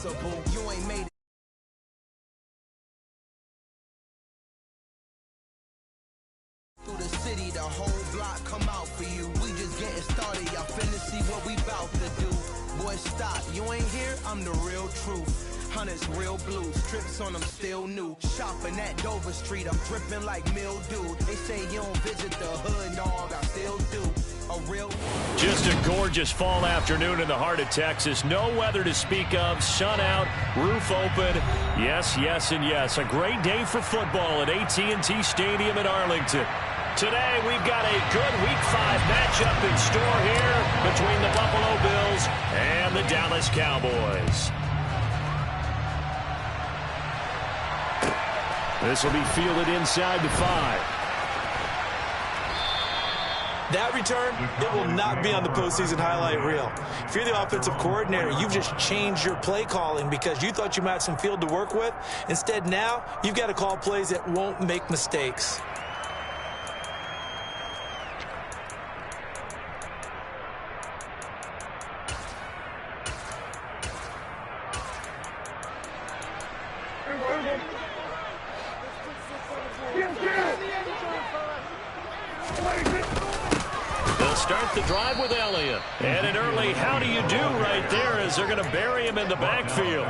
possible. You ain't made it through the city, the whole block come out for you. We just getting started, y'all finna see what we bout to do. Boy, stop, you ain't here, I'm the real truth. Hunters, real blue, strips on them still new. Shopping at Dover Street, I'm dripping like mildew. They say you don't visit the hood, dog, I still do. A real... Just a gorgeous fall afternoon in the heart of Texas. No weather to speak of, sun out, roof open. Yes, yes, and yes. A great day for football at AT&T Stadium in Arlington. Today, we've got a good Week 5 matchup in store here between the Buffalo Bills and the Dallas Cowboys. This will be fielded inside the 5. That return, it will not be on the postseason highlight reel. If you're the offensive coordinator, you've just changed your play calling because you thought you might have some field to work with. Instead, now, you've got to call plays that won't make mistakes. They'll start the drive with Elliott. And an early how do you do right there as they're going to bury him in the backfield.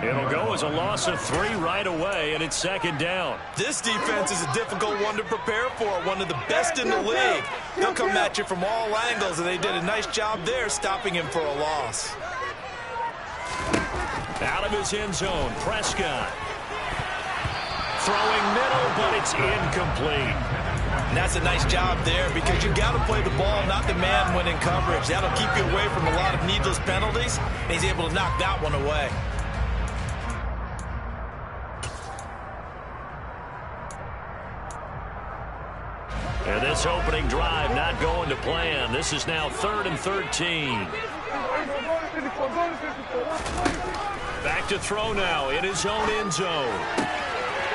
It'll go as a loss of 3 right away, and it's second down. This defense is a difficult one to prepare for, one of the best in the league. They'll come at you from all angles, and they did a nice job there stopping him for a loss. Out of his end zone, Prescott. Throwing middle, but it's incomplete. And that's a nice job there because you got to play the ball, not the man when in coverage. That'll keep you away from a lot of needless penalties, and he's able to knock that one away. And this opening drive not going to plan. This is now 3rd and 13. Back to throw now in his own end zone.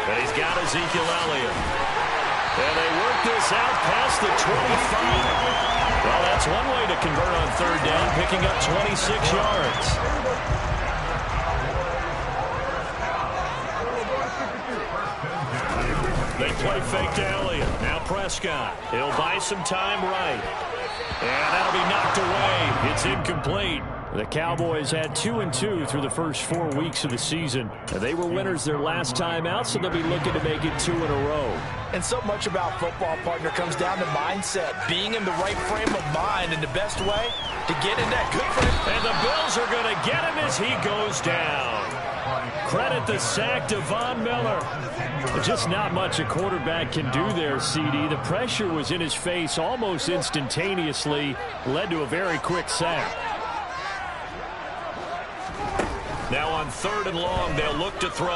And he's got Ezekiel Elliott. And they work this out past the 25. Well, that's one way to convert on 3rd down, picking up 26 yards. They play fake to Elliott. Now Prescott. He'll buy some time right. And that'll be knocked away. It's incomplete. The Cowboys had 2-2 through the first 4 weeks of the season. They were winners their last time out, so they'll be looking to make it 2 in a row. And so much about football, partner, comes down to mindset. Being in the right frame of mind, and the best way to get in that good frame. And the Bills are going to get him as he goes down. Credit the sack to Von Miller. Just not much a quarterback can do there, CD. The pressure was in his face almost instantaneously, led to a very quick sack. Now on 3rd and long, they'll look to throw.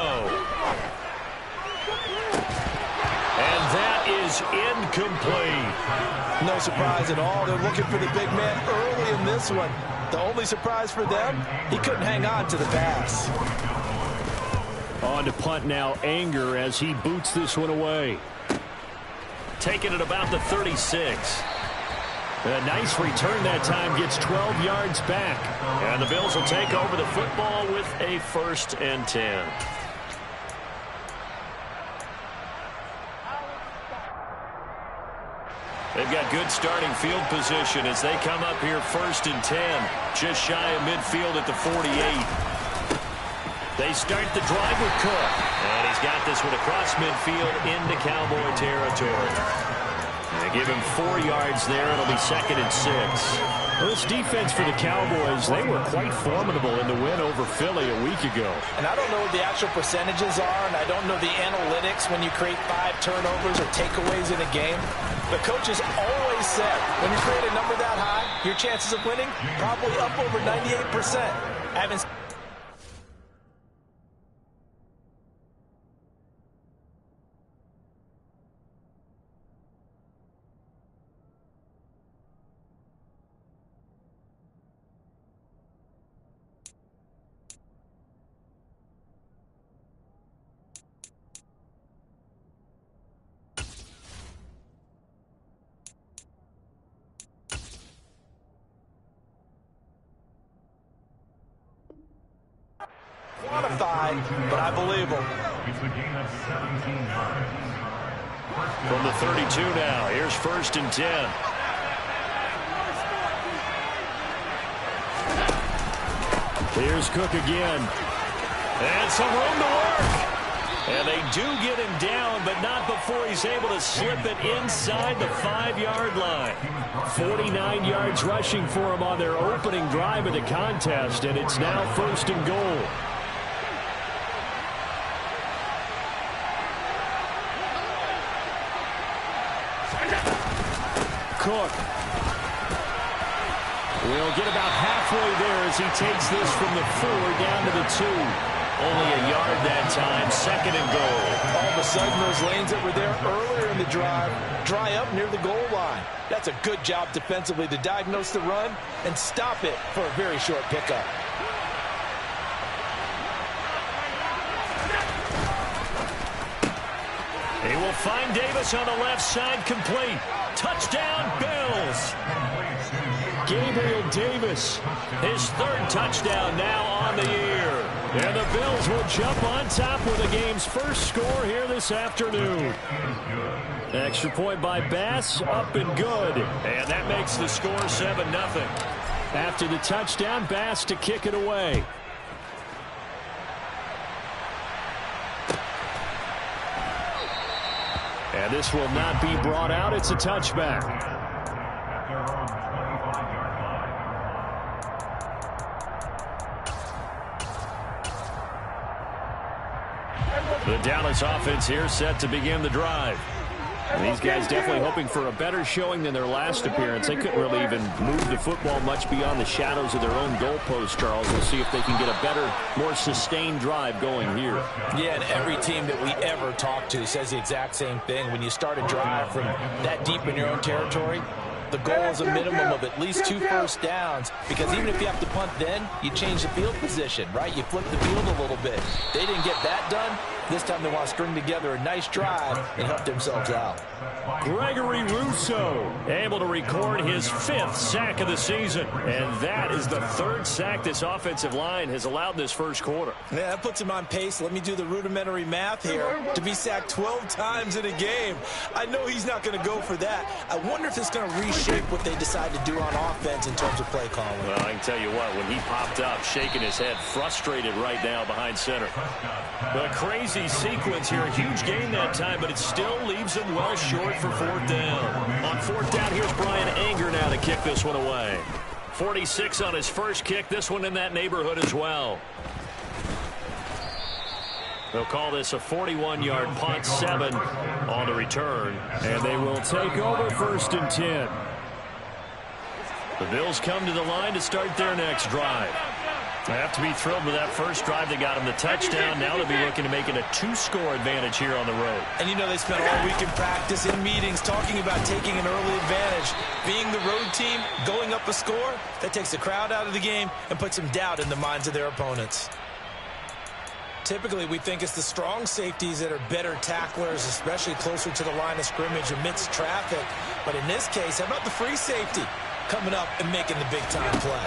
And that is incomplete. No surprise at all. They're looking for the big man early in this one. The only surprise for them, he couldn't hang on to the pass. On to punt now, Anger as he boots this one away. Taking it about the 36. A nice return that time, gets 12 yards back. And the Bills will take over the football with a 1st and 10. They've got good starting field position as they come up here 1st and 10. Just shy of midfield at the 48. They start the drive with Cook. And he's got this one across midfield into Cowboy territory. They give him 4 yards there. It'll be 2nd and 6. Well, this defense for the Cowboys, they were quite formidable in the win over Philly a week ago. And I don't know what the actual percentages are, and I don't know the analytics when you create 5 turnovers or takeaways in a game. The coaches always said, when you create a number that high, your chances of winning probably up over 98%. I haven't thigh, but I believe him. From the 32 now, here's 1st and 10. Here's Cook again. And some room to work. And they do get him down, but not before he's able to slip it inside the 5-yard line. 49 yards rushing for him on their opening drive of the contest, and it's now 1st and goal. Cook will get about halfway there as he takes this from the 4 down to the 2. Only a yard that time, 2nd and goal. All of a sudden, those lanes that were there earlier in the drive dry up near the goal line. That's a good job defensively to diagnose the run and stop it for a very short pickup. He will find Davis on the left side, complete. Touchdown, Bills. Gabriel Davis, his 3rd touchdown now on the year. And the Bills will jump on top with the game's first score here this afternoon. Extra point by Bass, up and good. And that makes the score 7-0. After the touchdown, Bass to kick it away. And this will not be brought out. It's a touchback. The Dallas offense here set to begin the drive. And these guys definitely hoping for a better showing than their last appearance. They couldn't really even move the football much beyond the shadows of their own goalpost, Charles. We'll see if they can get a better, more sustained drive going here. Yeah, and every team that we ever talk to says the exact same thing. When you start a drive from that deep in your own territory, the goal is a minimum of at least 2 first downs, because even if you have to punt then, you change the field position, right? You flip the field a little bit. They didn't get that done. This time they want to string together a nice drive and help themselves out. Gregory Rousseau able to record his 5th sack of the season. And that is the 3rd sack this offensive line has allowed this first quarter. Yeah, that puts him on pace. Let me do the rudimentary math here. To be sacked 12 times in a game. I know he's not going to go for that. I wonder if it's going to reshape what they decide to do on offense in terms of play calling. Well, I can tell you what, when he popped up, shaking his head, frustrated right now behind center. The crazy sequence here. A huge game that time, but it still leaves him well short for 4th down. On 4th down, here's Brian Anger now to kick this one away. 46 on his first kick. This one in that neighborhood as well. They'll call this a 41-yard punt, 7 on the return. And they will take over 1st and 10. The Bills come to the line to start their next drive. They have to be thrilled with that first drive. They got him the touchdown. Now they'll be looking to make it a 2-score advantage here on the road. And you know they spent all week in practice, in meetings, talking about taking an early advantage. Being the road team, going up a score, that takes the crowd out of the game and puts some doubt in the minds of their opponents. Typically, we think it's the strong safeties that are better tacklers, especially closer to the line of scrimmage amidst traffic. But in this case, how about the free safety coming up and making the big-time play?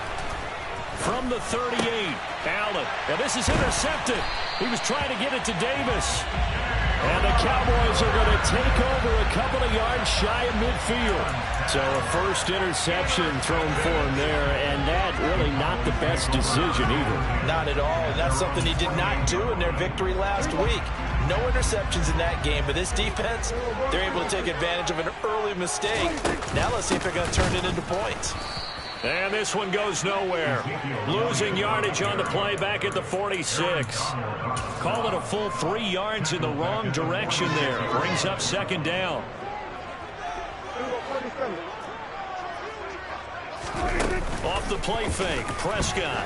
From the 38, Allen. And this is intercepted. He was trying to get it to Davis. And the Cowboys are going to take over a couple of yards shy of midfield. So a first interception thrown for him there, and that really not the best decision either. Not at all, and that's something he did not do in their victory last week. No interceptions in that game, but this defense, they're able to take advantage of an early mistake. Now let's see if they're going to turn it into points. And this one goes nowhere. Losing yardage on the play back at the 46. Call it a full 3 yards in the wrong direction there. Brings up 2nd down. Off the play fake, Prescott.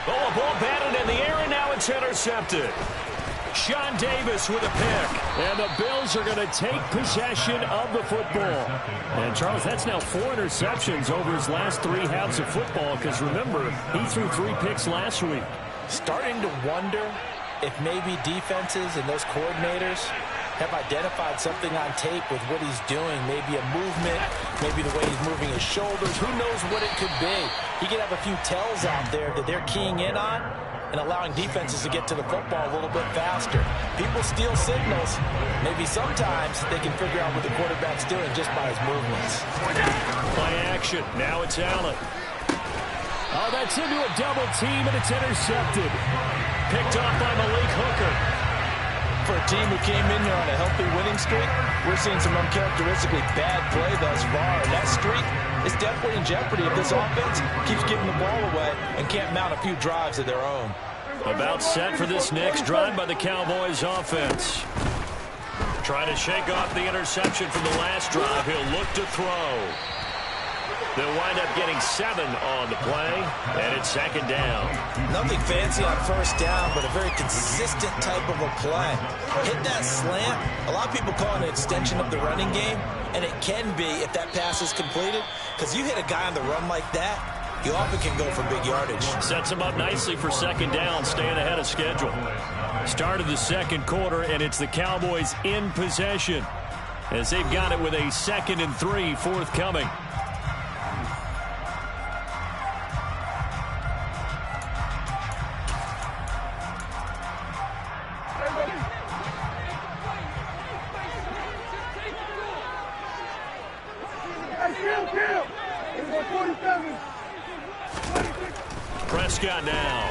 Oh, a ball batted in the air, and now it's intercepted. Sean Davis with a pick. And the Bills are going to take possession of the football. And, Charles, that's now 4 interceptions over his last 3 halves of football, because, remember, he threw 3 picks last week. Starting to wonder if maybe defenses and those coordinators have identified something on tape with what he's doing. Maybe a movement, maybe the way he's moving his shoulders. Who knows what it could be? He could have a few tells out there that they're keying in on and allowing defenses to get to the football a little bit faster. People steal signals. Maybe sometimes they can figure out what the quarterback's doing just by his movements. Play action. Now it's Allen. Oh, that's into a double team, and it's intercepted. Picked off by Malik Hooker. For a team who came in here on a healthy winning streak, we're seeing some uncharacteristically bad play thus far. And that streak is definitely in jeopardy if this offense keeps giving the ball away and can't mount a few drives of their own. About set for this next drive by the Cowboys offense. Trying to shake off the interception from the last drive. He'll look to throw. They'll wind up getting 7 on the play, and it's second down. Nothing fancy on first down, but a very consistent type of a play. Hit that slant. A lot of people call it an extension of the running game, and it can be if that pass is completed, because you hit a guy on the run like that, you often can go for big yardage. Sets him up nicely for second down, staying ahead of schedule. Start of the second quarter, and it's the Cowboys in possession as they've got it with a 2nd and 3 forthcoming. Prescott now.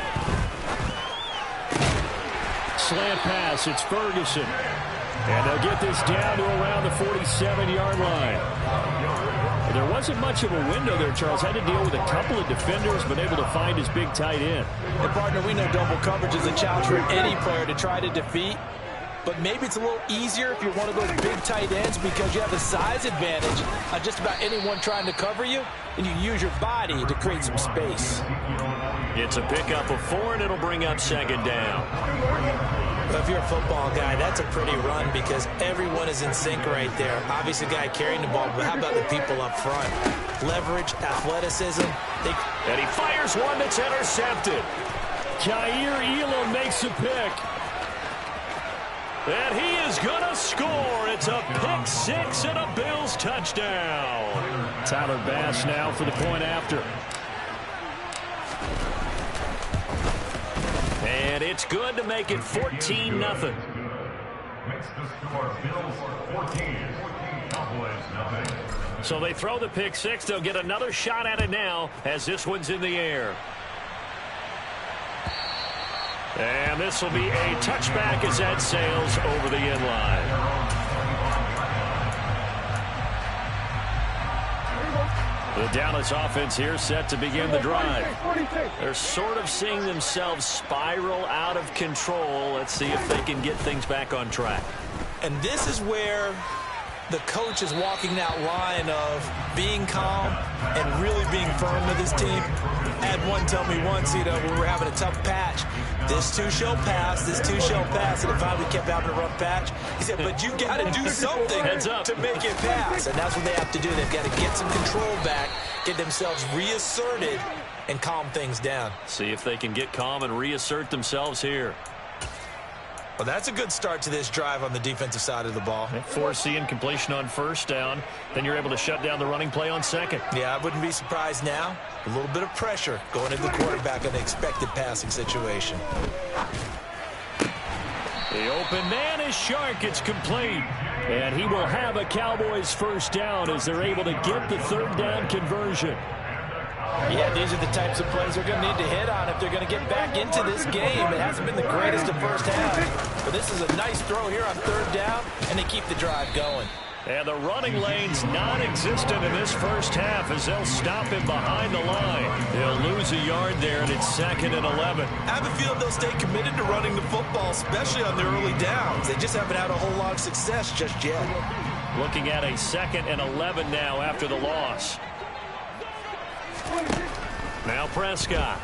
Slant pass. It's Ferguson. And they'll get this down to around the 47-yard line. There wasn't much of a window there, Charles. Had to deal with a couple of defenders, but able to find his big tight end. And, partner, we know double coverage is a challenge for any player to try to defeat. But maybe it's a little easier if you're one of those big tight ends because you have a size advantage on just about anyone trying to cover you, and you use your body to create some space. It's a pickup of 4, and it'll bring up second down. But if you're a football guy, that's a pretty run because everyone is in sync right there. Obviously, the guy carrying the ball, but how about the people up front? Leverage, athleticism. And he fires one that's intercepted. Jair Elam makes a pick. And he is going to score. It's a pick 6 and a Bills touchdown. Tyler Bass now for the point after. And it's good to make it 14-0. Makes the score Bills 14, Cowboys nothing. So they throw the pick 6. They'll get another shot at it now as this one's in the air. And this will be a touchback as that sails over the end line. The Dallas offense here set to begin the drive. They're sort of seeing themselves spiral out of control. Let's see if they can get things back on track. And this is where the coach is walking that line of being calm and really being firm with his team. I had one tell me once, when we were having a tough patch, this too shall pass, this too shall pass, and it finally kept having a rough patch. He said, but you got to do something to make it pass, and that's what they have to do. They've got to get some control back, get themselves reasserted, and calm things down. See if they can get calm and reassert themselves here. Well, that's a good start to this drive on the defensive side of the ball. Forcing completion on first down. Then you're able to shut down the running play on second. Yeah, I wouldn't be surprised now. A little bit of pressure going into the quarterback in an expected passing situation. The open man is Shark. It's complete. And he will have a Cowboys first down as they're able to get the third down conversion. Yeah, these are the types of plays they're going to need to hit on if they're going to get back into this game. It hasn't been the greatest of first half, but this is a nice throw here on third down, and they keep the drive going. And the running lane's non-existent in this first half as they'll stop him behind the line. They'll lose a yard there, and it's 2nd and 11. I have a feeling they'll stay committed to running the football, especially on their early downs. They just haven't had a whole lot of success just yet. Looking at a 2nd and 11 now after the loss. Now Prescott.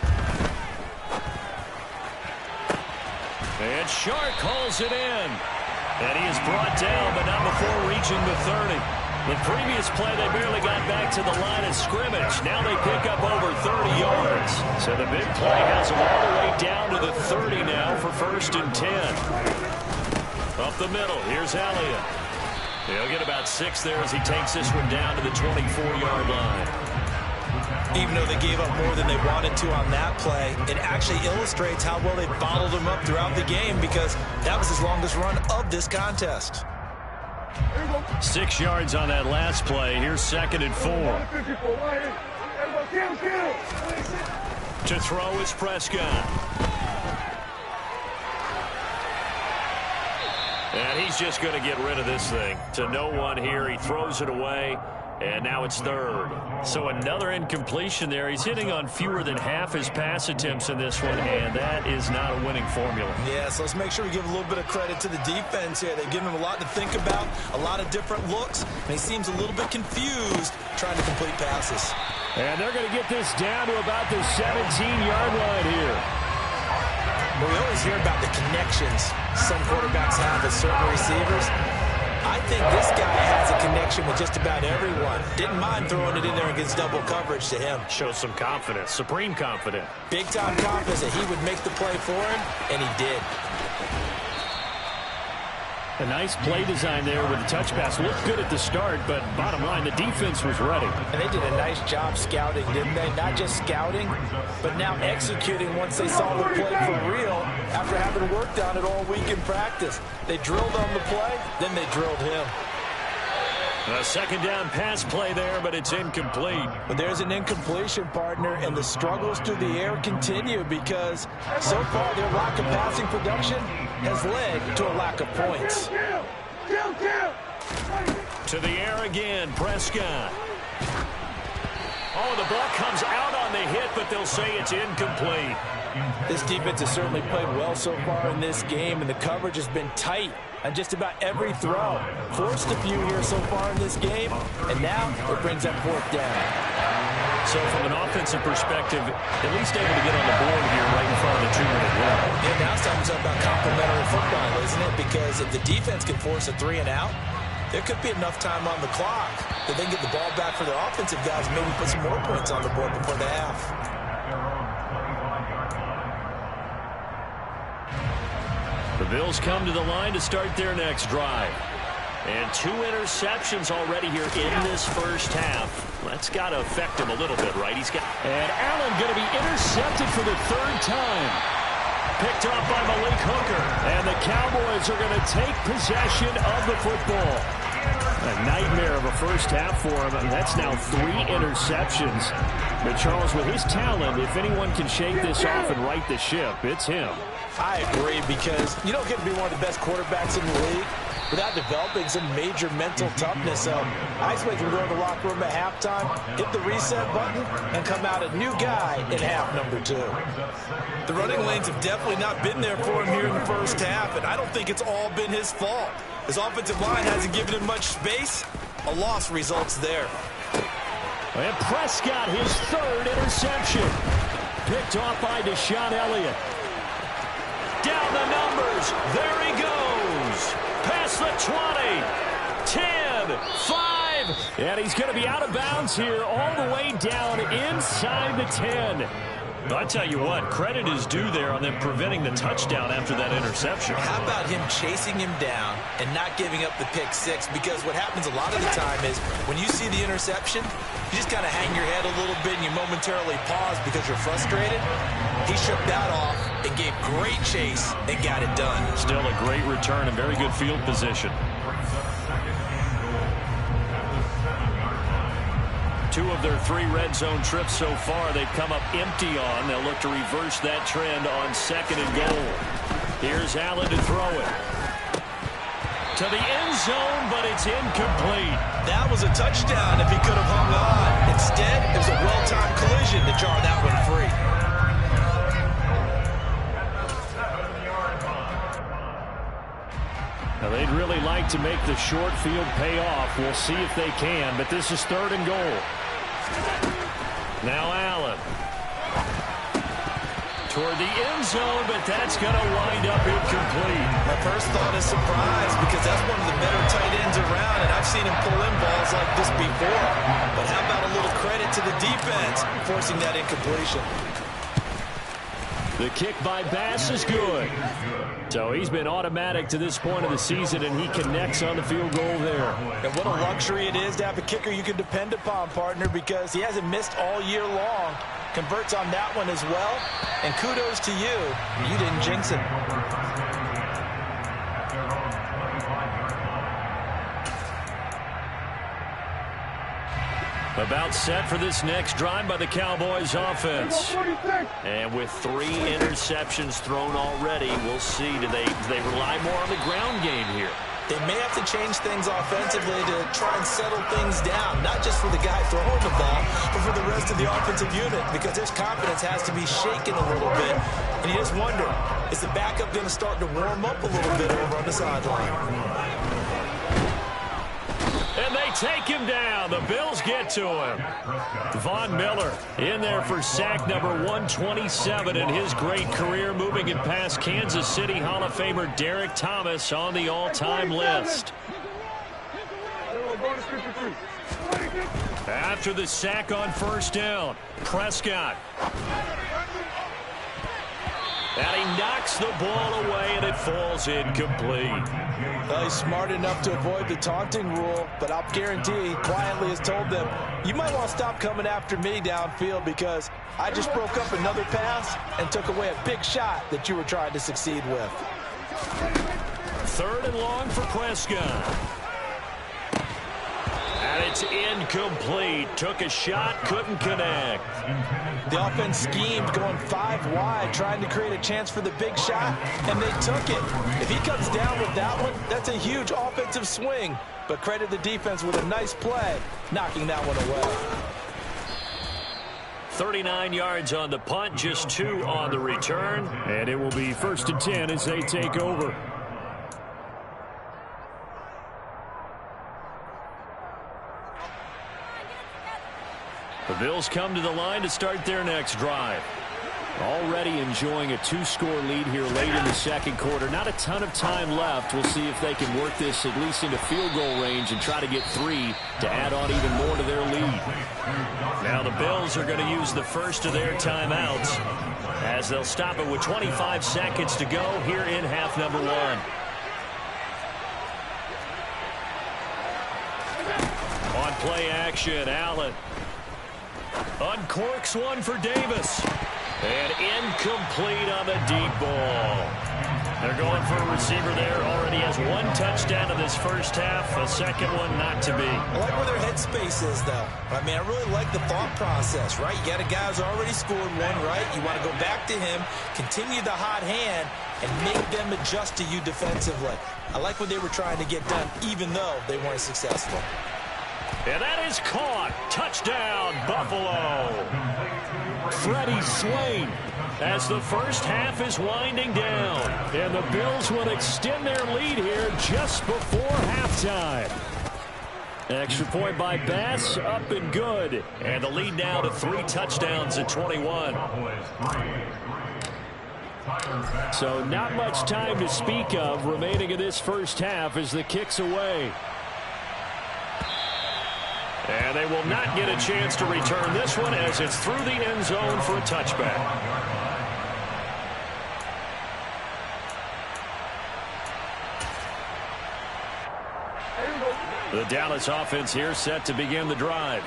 And Shark calls it in. And he is brought down, but not before reaching the 30. The previous play, they barely got back to the line of scrimmage. Now they pick up over 30 yards. So the big play has them all the way down to the 30 now for 1st and 10. Up the middle, here's Elliott. He'll get about 6 there as he takes this one down to the 24-yard line. Even though they gave up more than they wanted to on that play, it actually illustrates how well they bottled them up throughout the game because that was his longest run of this contest. 6 yards on that last play. Here's 2nd and 4. To throw is Prescott. And he's just going to get rid of this thing. To no one here. He throws it away. And now it's 3rd. So another incompletion there. He's hitting on fewer than half his pass attempts in this one, and that is not a winning formula. Yeah, so let's make sure we give a little bit of credit to the defense here. They've given him a lot to think about, a lot of different looks, and he seems a little bit confused trying to complete passes. And they're going to get this down to about the 17-yard line here. Well, we always hear about the connections some quarterbacks have with certain receivers. I think this guy has a connection with just about everyone. Didn't mind throwing it in there against double coverage to him. Shows some confidence, supreme confidence. Big-time confidence that he would make the play for him, and he did. A nice play design there with the touch pass. Looked good at the start, but bottom line, the defense was ready. And they did a nice job scouting, didn't they? Not just scouting, but now executing once they saw the play for real after having worked on it all week in practice. They drilled on the play, then they drilled him. A 2nd down pass play there, but it's incomplete. But there's an incompletion, partner, and the struggles through the air continue because so far their lack of passing production has led to a lack of points. To the air again, Prescott. Oh, the ball comes out on the hit, but they'll say it's incomplete. This defense has certainly played well so far in this game, and the coverage has been tight on just about every throw. Forced a few here so far in this game, and now it brings up 4th down. So from an offensive perspective, at least able to get on the board here right in front of the 2-minute warning. Yeah, now it's time to talk about complementary football, isn't it? Because if the defense can force a 3 and out, there could be enough time on the clock that they can get the ball back for their offensive guys and maybe put some more points on the board before the half. The Bills come to the line to start their next drive. And 2 interceptions already here in this first half. That's got to affect him a little bit, right? And Allen going to be intercepted for the 3rd time. Picked off by Malik Hooker. And the Cowboys are going to take possession of the football. A nightmare of a first half for him. And that's now 3 interceptions. But Charles, with his talent, if anyone can shake this off and right the ship, it's him. I agree, because you don't get to be one of the best quarterbacks in the league without developing some major mental toughness. So I expect him to go to the locker room at halftime, hit the reset button, and come out a new guy in half number 2. The running lanes have definitely not been there for him here in the first half, and I don't think it's all been his fault. His offensive line hasn't given him much space. A loss results there. And Prescott, his 3rd interception. Picked off by Deshaun Elliott. Down the numbers. There he goes. Past the 20. 10. 5. And he's going to be out of bounds here all the way down inside the 10. I tell you what, credit is due there on them preventing the touchdown after that interception. How about him chasing him down and not giving up the pick 6? Because what happens a lot of the time is when you see the interception, you just kind of hang your head a little bit and you momentarily pause because you're frustrated. He shook that off and gave great chase and got it done. Still a great return and very good field position. 2 of their 3 red zone trips so far, they've come up empty on. They'll look to reverse that trend on 2nd and goal. Here's Allen to throw it. To the end zone, but it's incomplete. That was a touchdown if he could have hung on. Instead, it was a well-timed collision to jar that one free. Now, they'd really like to make the short field pay off. We'll see if they can, but this is 3rd and goal. Now Allen. Toward the end zone, but that's going to wind up incomplete. My first thought is surprise because that's one of the better tight ends around, and I've seen him pull in balls like this before. But how about a little credit to the defense forcing that incompletion? The kick by Bass is good. So he's been automatic to this point of the season, and he connects on the field goal there. And what a luxury it is to have a kicker you can depend upon, partner, because he hasn't missed all year long. Converts on that one as well. And kudos to you. You didn't jinx it. About set for this next drive by the Cowboys offense. And with 3 interceptions thrown already, we'll see. Do they rely more on the ground game here? They may have to change things offensively to try and settle things down, not just for the guy throwing the ball, but for the rest of the offensive unit, because his confidence has to be shaken a little bit. And you just wonder, is the backup going to start to warm up a little bit over on the sideline? And they take him down. The Bills get to him. Von Miller in there for sack number 127 in his great career, moving it past Kansas City Hall of Famer Derek Thomas on the all-time list. After the sack on first down, Prescott. And he knocks the ball away, and it falls incomplete. Well, he's smart enough to avoid the taunting rule, but I'll guarantee he quietly has told them, you might want to stop coming after me downfield because I just broke up another pass and took away a big shot that you were trying to succeed with. 3rd and long for Prescott. And it's incomplete. Took a shot, couldn't connect. The offense schemed going 5 wide, trying to create a chance for the big shot, and they took it. If he comes down with that one, that's a huge offensive swing. But credit the defense with a nice play, knocking that one away. 39 yards on the punt, just 2 on the return. And it will be 1st and 10 as they take over. The Bills come to the line to start their next drive. Already enjoying a 2-score lead here late in the second quarter. Not a ton of time left. We'll see if they can work this at least into field goal range and try to get 3 to add on even more to their lead. Now the Bills are going to use the first of their timeouts as they'll stop it with 25 seconds to go here in half number 1. On play action, Allen uncorks one for Davis. And incomplete on the deep ball. They're going for a receiver there. Already has 1 touchdown in this first half. A second one not to be. I like where their headspace is, though. I mean, I really like the thought process, right? You got a guy who's already scored 1, right? You want to go back to him, continue the hot hand, and make them adjust to you defensively. I like what they were trying to get done, even though they weren't successful. And that is caught. Touchdown, Buffalo. Freddie Swain as the first half is winding down. And the Bills will extend their lead here just before halftime. Extra point by Bass, up and good. And the lead now to 3 touchdowns at 21. So not much time to speak of remaining in this first half as the kick's away. And they will not get a chance to return this one as it's through the end zone for a touchback. The Dallas offense here set to begin the drive.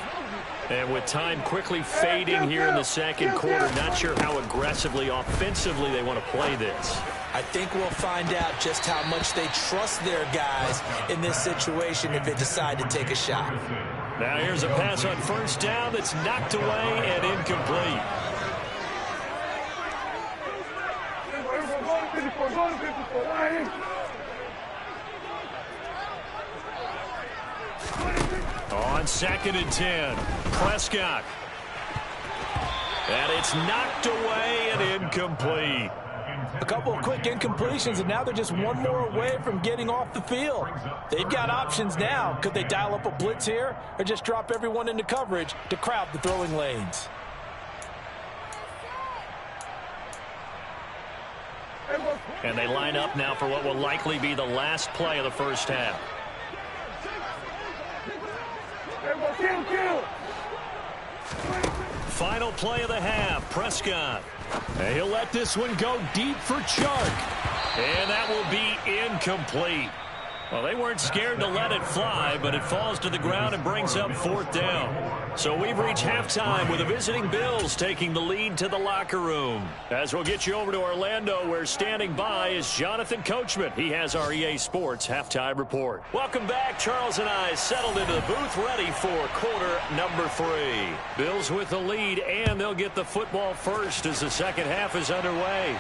And with time quickly fading here in the second quarter, not sure how aggressively, offensively they want to play this. I think we'll find out just how much they trust their guys in this situation if they decide to take a shot. Now here's a pass on first down that's knocked away and incomplete. On 2nd and 10, Prescott. And it's knocked away and incomplete. A couple of quick incompletions, and now they're just 1 more away from getting off the field. They've got options now. Could they dial up a blitz here or just drop everyone into coverage to crowd the throwing lanes? And they line up now for what will likely be the last play of the first half. final play of the half. Prescott. And he'll let this one go deep for Chark. And that will be incomplete. Well, they weren't scared to let it fly, but it falls to the ground and brings up 4th down. So we've reached halftime with the visiting Bills taking the lead to the locker room. As we'll get you over to Orlando, where standing by is Jonathan Coachman. He has our EA Sports halftime report. Welcome back. Charles and I settled into the booth ready for quarter number 3. Bills with the lead, and they'll get the football first as the second half is underway.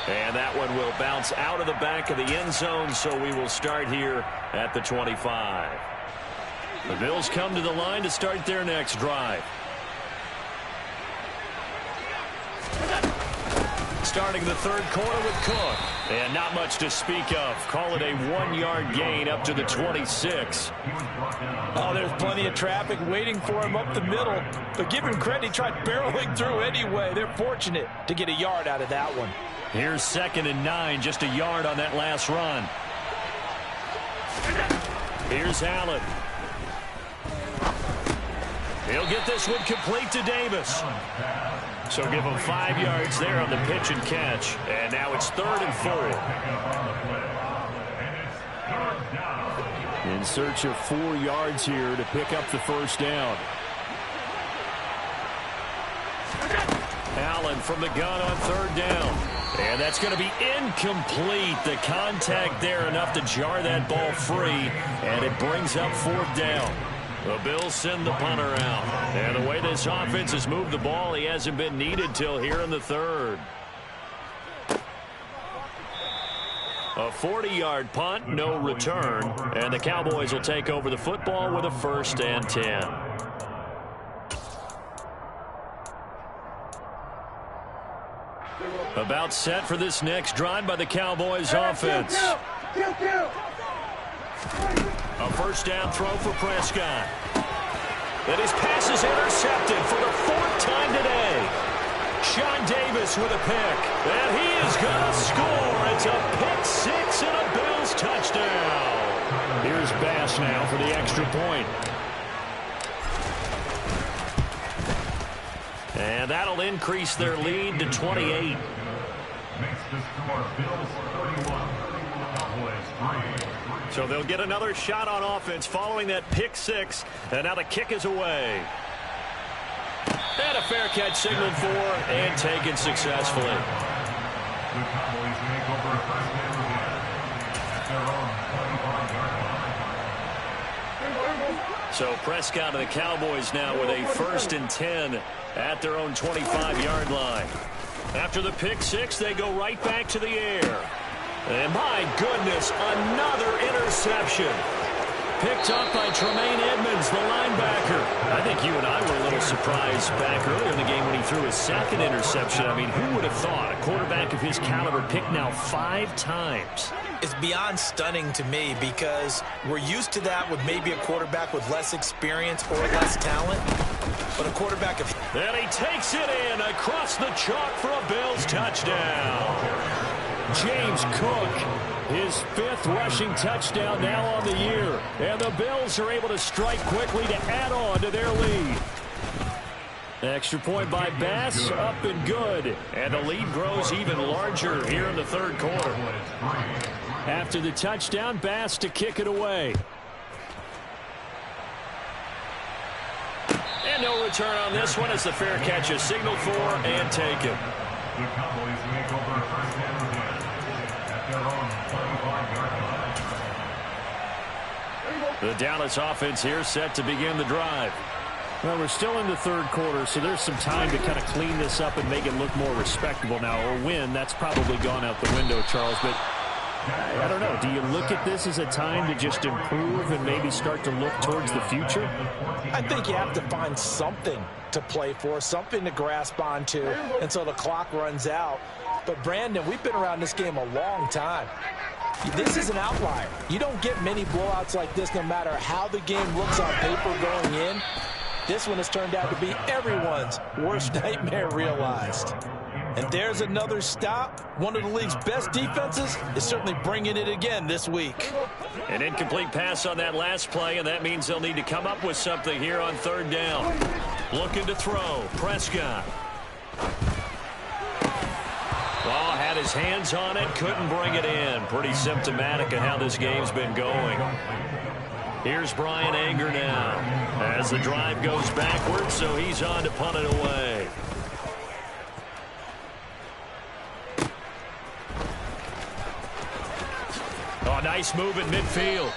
And that one will bounce out of the back of the end zone, so we will start here at the 25. The Bills come to the line to start their next drive. Starting the third quarter with Cook. And not much to speak of. Call it a 1-yard gain up to the 26. Oh, there's plenty of traffic waiting for him up the middle. But give him credit, he tried barreling through anyway. They're fortunate to get a yard out of that one. Here's 2nd and 9, just a yard on that last run. Here's Allen. He'll get this one complete to Davis. So give him 5 yards there on the pitch and catch. And now it's 3rd and 4. In search of 4 yards here to pick up the first down. Allen from the gun on 3rd down. And that's going to be incomplete. The contact there enough to jar that ball free. And it brings up 4th down. The Bills send the punter out. And the way this offense has moved the ball, he hasn't been needed till here in the 3rd. A 40-yard punt, no return. And the Cowboys will take over the football with a 1st and 10. About set for this next drive by the Cowboys offense. A 1st down throw for Prescott. And his pass is intercepted for the 4th time today. Sean Davis with a pick. And he is going to score. It's a pick 6 and a Bills touchdown. Here's Bass now for the extra point. And that'll increase their lead to 28. Makes the score Bills 31, Cowboys 3. So they'll get another shot on offense following that pick 6. And now the kick is away. And a fair catch signaled for and taken successfully. The Cowboys make over a 1st and 10 at their own 25-yard line. So Prescott and the Cowboys now with a 1st and 10 at their own 25-yard line. After the pick 6, they go right back to the air. And my goodness, another interception. Picked up by Tremaine Edmonds, the linebacker. I think you and I were a little surprised back earlier in the game when he threw his 2nd interception. I mean, who would have thought a quarterback of his caliber picked now 5 times? It's beyond stunning to me because we're used to that with maybe a quarterback with less experience or less talent. But a quarterback of... And he takes it in across the chalk for a Bills touchdown. James Cook, his 5th rushing touchdown now on the year. And the Bills are able to strike quickly to add on to their lead. Extra point by Bass, up and good. And the lead grows even larger here in the 3rd quarter. After the touchdown, Bass to kick it away. And no return on this one as the fair catch is signaled for and taken. The Cowboys make over a 1st and 10 at their own 25-yard line. The Dallas offense here set to begin the drive. Well, we're still in the 3rd quarter, so there's some time to kind of clean this up and make it look more respectable now. Or win, that's probably gone out the window, Charles. But I don't know. Do you look at this as a time to just improve and maybe start to look towards the future? I think you have to find something to play for, something to grasp onto until the clock runs out. But, Brandon, we've been around this game a long time. This is an outlier. You don't get many blowouts like this no matter how the game looks on paper going in. This one has turned out to be everyone's worst nightmare realized. And there's another stop. One of the league's best defenses is certainly bringing it again this week. An incomplete pass on that last play, and that means they'll need to come up with something here on 3rd down. Looking to throw. Prescott. Oh, had his hands on it. Couldn't bring it in. Pretty symptomatic of how this game's been going. Here's Bryan Anger now as the drive goes backwards, so he's on to punt it away. Oh, nice move at midfield.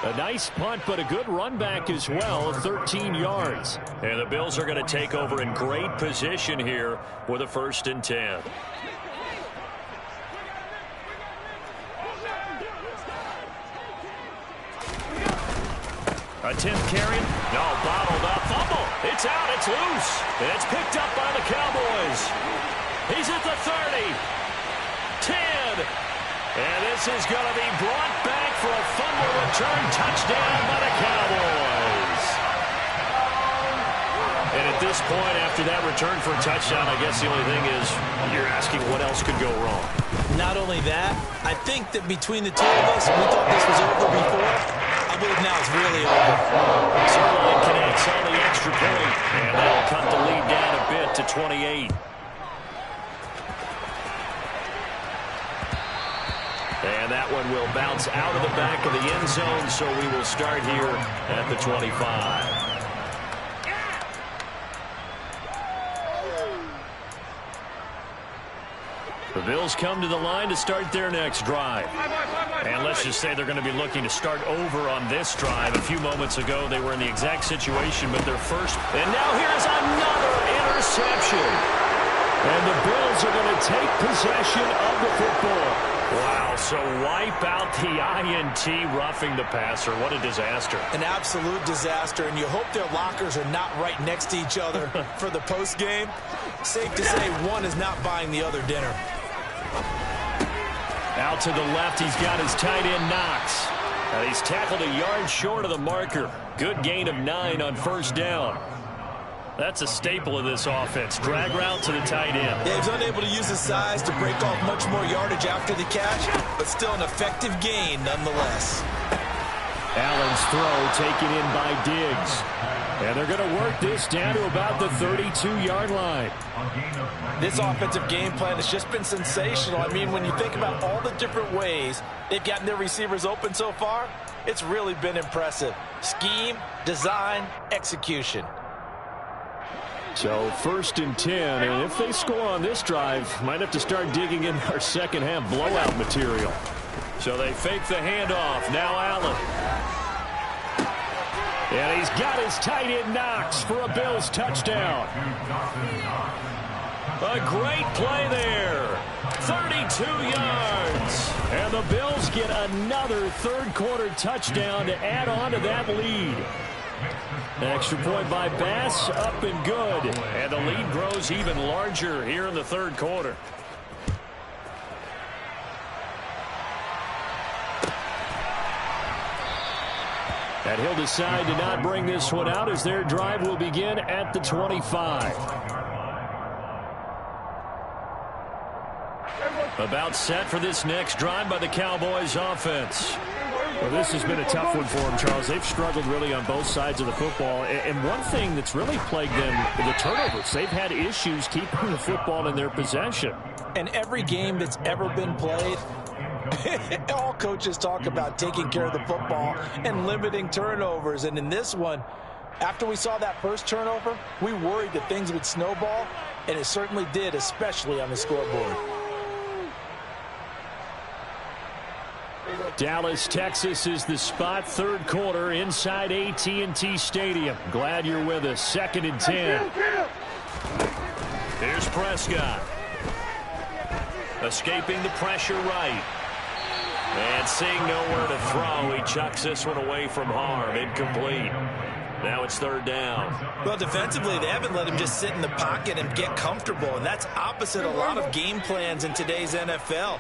A nice punt, but a good run back as well, 13 yards. And the Bills are going to take over in great position here with a 1st and 10. A 10th carry. No, bottled up. Fumble. It's out. It's loose. It's picked up by the Cowboys. He's at the 30. 10. And this is going to be brought back for a fumble return touchdown by the Cowboys. And at this point, after that return for a touchdown, I guess the only thing is you're asking what else could go wrong. Not only that, I think that between the two of us, we thought this was over before. I believe now it's really over. Zuerlein connects on the extra point, and that'll cut the lead down a bit to 28. And that one will bounce out of the back of the end zone, so we will start here at the 25. The Bills come to the line to start their next drive. And let's just say they're going to be looking to start over on this drive. A few moments ago, they were in the exact situation, but their first. And now here's another interception. And the Bills are going to take possession of the football. Wow, so wipe out the INT, roughing the passer. What a disaster. An absolute disaster, and you hope their lockers are not right next to each other for the postgame. Safe to say one is not buying the other dinner. Out to the left, he's got his tight end Knox. And he's tackled a yard short of the marker. Good gain of 9 on 1st down. That's a staple of this offense. Drag route to the tight end. Yeah, he's unable to use his size to break off much more yardage after the catch, but still an effective gain nonetheless. Allen's throw taken in by Diggs. And they're going to work this down to about the 32-yard line. This offensive game plan has just been sensational. I mean, when you think about all the different ways they've gotten their receivers open so far, it's really been impressive. Scheme, design, execution. So 1st and 10, and if they score on this drive, might have to start digging in our second half blowout material. So they fake the handoff. Now Allen. And he's got his tight end Knox for a Bills touchdown. A great play there. 32 yards. And the Bills get another 3rd quarter touchdown to add on to that lead. Extra point by Bass, up and good. And the lead grows even larger here in the 3rd quarter. And he'll decide to not bring this one out as their drive will begin at the 25. About set for this next drive by the Cowboys offense. Well, this has been a tough one for them, Charles. They've struggled really on both sides of the football. And one thing that's really plagued them, the turnovers. They've had issues keeping the football in their possession. And every game that's ever been played, all coaches talk about taking care of the football and limiting turnovers. And in this one, after we saw that first turnover, we worried that things would snowball, and it certainly did, especially on the scoreboard. Dallas, Texas is the spot, 3rd quarter inside AT&T Stadium. Glad you're with us. 2nd and 10. Here's Prescott. Escaping the pressure right. And seeing nowhere to throw, he chucks this one away from harm. Incomplete. Now it's 3rd down. Well, defensively, they haven't let him just sit in the pocket and get comfortable, and that's opposite a lot of game plans in today's NFL.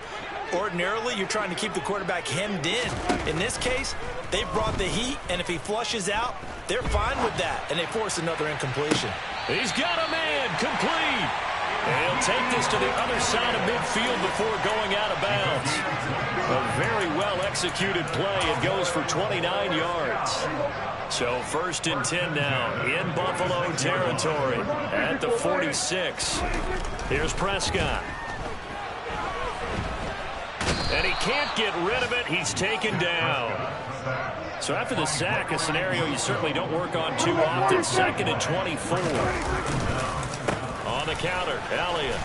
Ordinarily, you're trying to keep the quarterback hemmed in. In this case, they brought the heat, and if he flushes out, they're fine with that, and they force another incompletion. He's got a man. Complete. And he'll take this to the other side of midfield before going out of bounds. A very well-executed play. It goes for 29 yards. So 1st and 10 now in Buffalo territory at the 46. Here's Prescott. And he can't get rid of it. He's taken down. So after the sack, a scenario you certainly don't work on too often. 2nd and 24. On the counter, Elliott.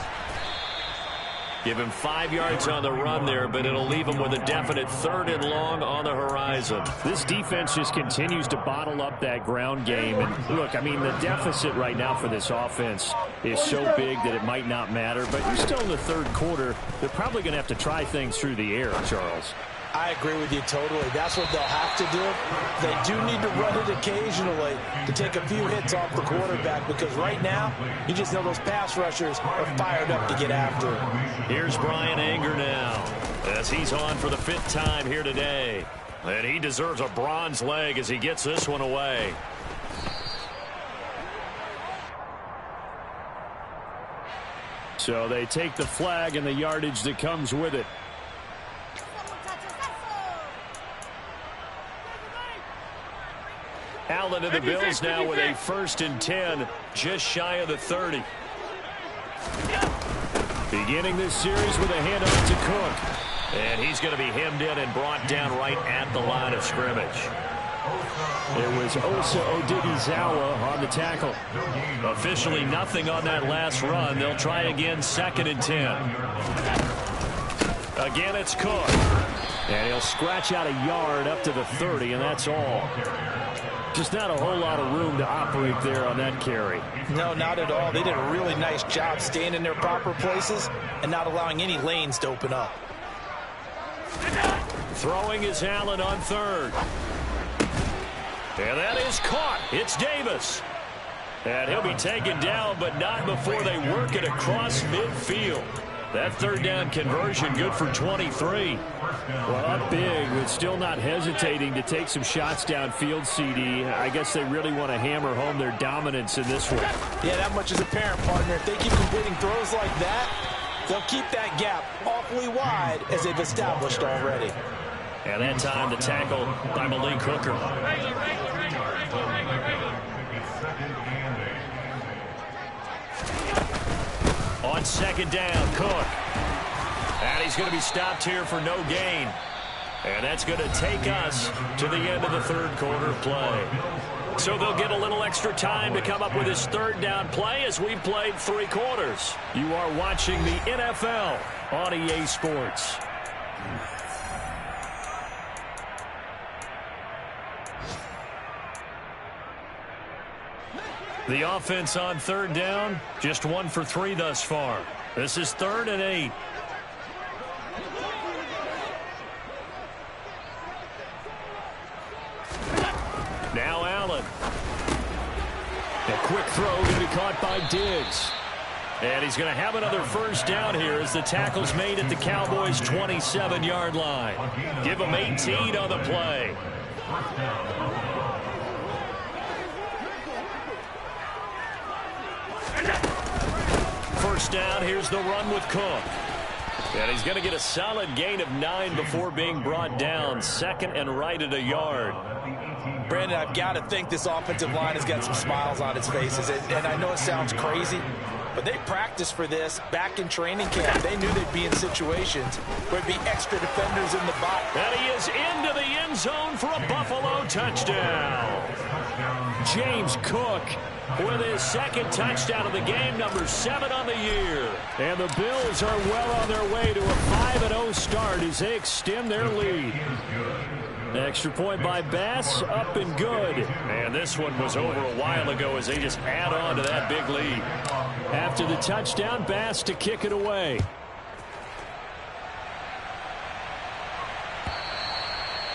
Give him 5 yards on the run there, but it'll leave him with a definite 3rd and long on the horizon. This defense just continues to bottle up that ground game. And look, I mean, the deficit right now for this offense is so big that it might not matter. But you're still in the 3rd quarter. They're probably going to have to try things through the air, Charles. I agree with you totally. That's what they'll have to do. They do need to run it occasionally to take a few hits off the quarterback, because right now, you just know those pass rushers are fired up to get after it. Here's Bryan Anger now, as he's on for the 5th time here today. And he deserves a bronze leg as he gets this one away. So they take the flag and the yardage that comes with it. Allen and the Bills now with a 1st and 10, just shy of the 30. Beginning this series with a handoff to Cook. And he's going to be hemmed in and brought down right at the line of scrimmage. It was Osa Odighizuwa on the tackle. Officially nothing on that last run. They'll try again, 2nd and 10. Again, it's Cook. And he'll scratch out a yard up to the 30, and that's all. Just not a whole lot of room to operate there on that carry. No, not at all. They did a really nice job staying in their proper places and not allowing any lanes to open up. Throwing is Allen on 3rd. And that is caught. It's Davis. And he'll be taken down, but not before they work it across midfield. That 3rd down conversion good for 23. Well, up big, but still not hesitating to take some shots downfield, CD. I guess they really want to hammer home their dominance in this one. Yeah, that much is apparent, partner. If they keep completing throws like that, they'll keep that gap awfully wide as they've established already. And that time the tackle by Malik Hooker. On 2nd down, Cook. And he's going to be stopped here for no gain. And that's going to take us to the end of the 3rd quarter play. So they'll get a little extra time to come up with his 3rd down play as we've played 3 quarters. You are watching the NFL on EA Sports. The offense on 3rd down, just 1 for 3 thus far. This is 3rd and 8. Now Allen. A quick throw going to be caught by Diggs. And he's going to have another 1st down here as the tackle's made at the Cowboys' 27-yard line. Give them 18 on the play. First down, here's the run with Cook. And he's going to get a solid gain of 9 before being brought down. 2nd and right at a yard. Brandon, I've got to think this offensive line has got some smiles on its faces. And I know it sounds crazy, but they practiced for this back in training camp. They knew they'd be in situations where there'd be extra defenders in the box. And he is into the end zone for a Buffalo touchdown. James Cook with his 2nd touchdown of the game, number 7 on the year. And the Bills are well on their way to a 5-0 start as they extend their lead. Extra point by Bass, up and good. And this one was over a while ago as they just add on to that big lead. After the touchdown, Bass to kick it away.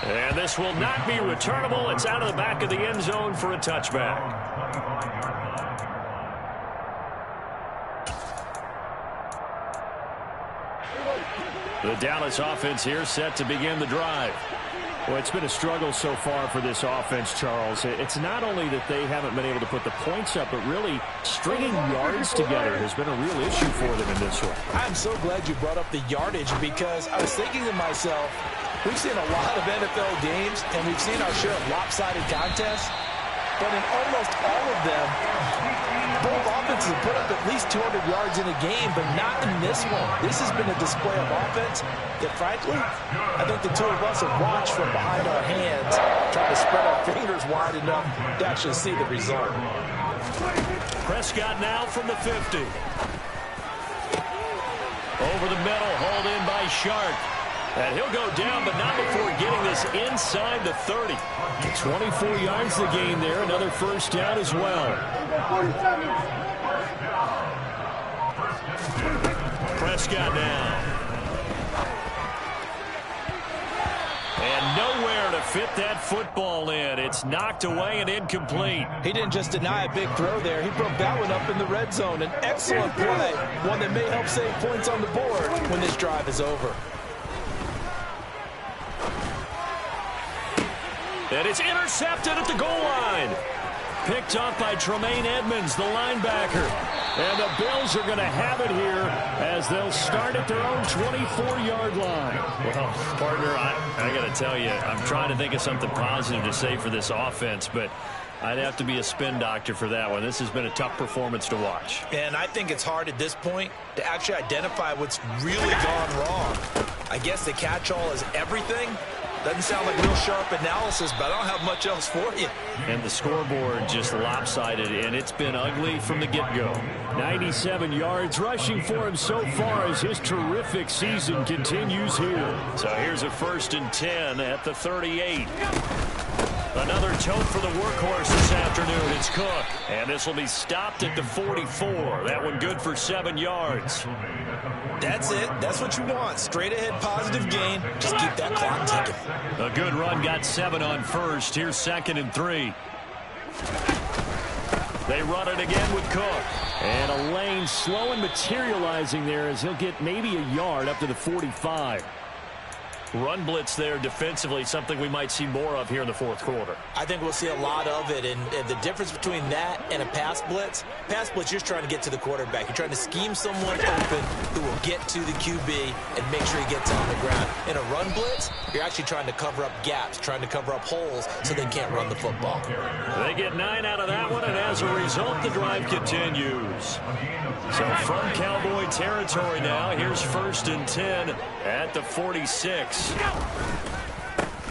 And this will not be returnable. It's out of the back of the end zone for a touchback. The Dallas offense here set to begin the drive. Well, it's been a struggle so far for this offense, Charles. It's not only that they haven't been able to put the points up, but really stringing yards together has been a real issue for them in this one. I'm so glad you brought up the yardage because I was thinking to myself, we've seen a lot of NFL games, and we've seen our share of lopsided contests, but in almost all of them, both offenses have put up at least 200 yards in a game, but not in this one. This has been a display of offense that, frankly, I think the two of us have watched from behind our hands, trying to spread our fingers wide enough to actually see the result. Prescott now from the 50. Over the middle, hauled in by Sharp. And he'll go down, but not before getting this inside the 30. 24 yards the gain there. Another first down as well. Prescott now. And nowhere to fit that football in. It's knocked away and incomplete. He didn't just deny a big throw there. He broke that one up in the red zone. An excellent play. One that may help save points on the board when this drive is over. And it's intercepted at the goal line. Picked off by Tremaine Edmonds, the linebacker. And the Bills are going to have it here as they'll start at their own 24-yard line. Well, partner, I got to tell you, I'm trying to think of something positive to say for this offense, but I'd have to be a spin doctor for that one. This has been a tough performance to watch. And I think it's hard at this point to actually identify what's really gone wrong. I guess the catch-all is everything. Doesn't sound like real sharp analysis, but I don't have much else for you. And the scoreboard just lopsided, and it's been ugly from the get-go. 97 yards rushing for him so far as his terrific season continues here. So here's a 1st and 10 at the 38. Another tote for the workhorse this afternoon. It's Cook. And this will be stopped at the 44. That one good for 7 yards. That's it. That's what you want. Straight ahead positive gain. Just keep that clock ticking. A good run got 7 on first. Here's 2nd and 3. They run it again with Cook. And a lane slow and materializing there as he'll get maybe a yard up to the 45. Run blitz there defensively, something we might see more of here in the 4th quarter. I think we'll see a lot of it, and the difference between that and a pass blitz, you're just trying to get to the quarterback. You're trying to scheme someone open who will get to the QB and make sure he gets on the ground. In a run blitz, you're actually trying to cover up gaps, trying to cover up holes so they can't run the football. They get 9 out of that one, and as a result, the drive continues. So from Cowboy territory now, here's 1st and 10 at the 46.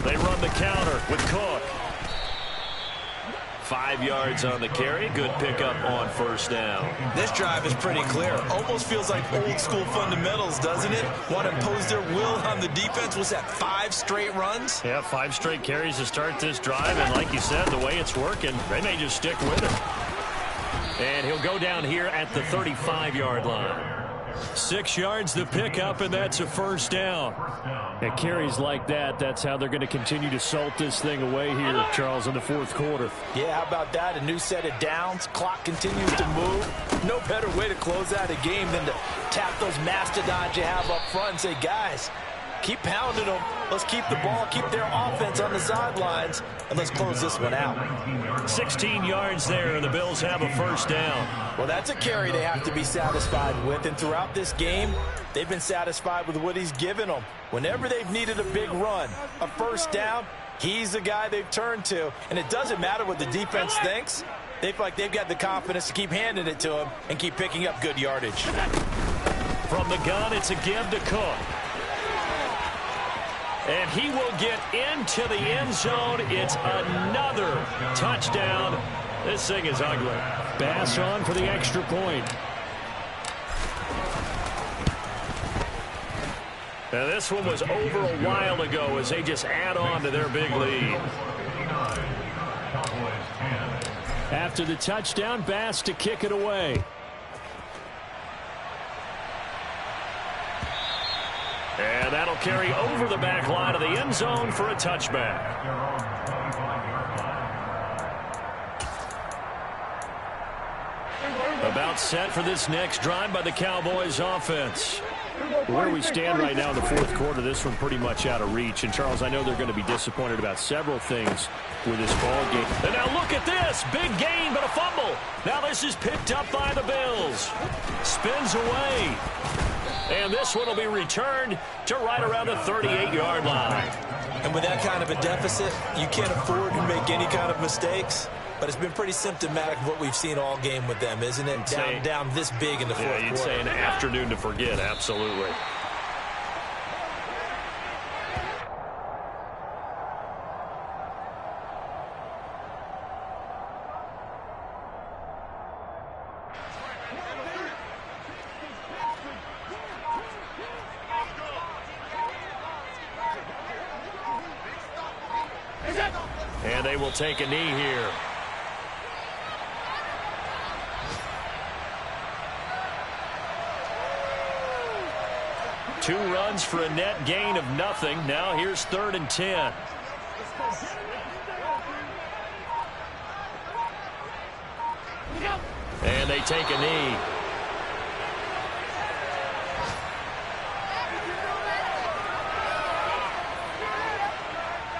They run the counter with Cook. 5 yards on the carry. Good pickup on 1st down. This drive is pretty clear. Almost feels like old school fundamentals, doesn't it? Want to impose their will on the defense. Was that 5 straight runs? Yeah, 5 straight carries to start this drive. And like you said, the way it's working, they may just stick with it. And he'll go down here at the 35-yard line. 6 yards the pickup, and that's a 1st down. At carries like that, that's how they're going to continue to salt this thing away here, Charles, in the 4th quarter. Yeah, how about that? A new set of downs. Clock continues to move. No better way to close out a game than to tap those mastodons you have up front and say, guys, keep pounding them. Let's keep the ball, keep their offense on the sidelines, and let's close this one out. 16 yards there, and the Bills have a 1st down. Well, that's a carry they have to be satisfied with, and throughout this game, they've been satisfied with what he's given them. Whenever they've needed a big run, a 1st down, he's the guy they've turned to, and it doesn't matter what the defense thinks. They feel like they've got the confidence to keep handing it to him and keep picking up good yardage. From the gun, it's a give to Cook. And he will get into the end zone. It's another touchdown. This thing is ugly. Bass on for the extra point. And this one was over a while ago as they just add on to their big lead. After the touchdown, Bass to kick it away. And that'll carry over the back line of the end zone for a touchback. About set for this next drive by the Cowboys offense. Where we stand right now in the fourth quarter, this one pretty much out of reach. And, Charles, I know they're going to be disappointed about several things with this ball game. And now look at this. Big gain, but a fumble. Now this is picked up by the Bills. Spins away. And this one will be returned to right around the 38-yard line. And with that kind of a deficit, you can't afford to make any kind of mistakes. But it's been pretty symptomatic of what we've seen all game with them, isn't it? Down this big in the fourth quarter. You'd say an afternoon to forget, absolutely. And they will take a knee here. Two runs for a net gain of nothing. Now here's 3rd and 10. And they take a knee.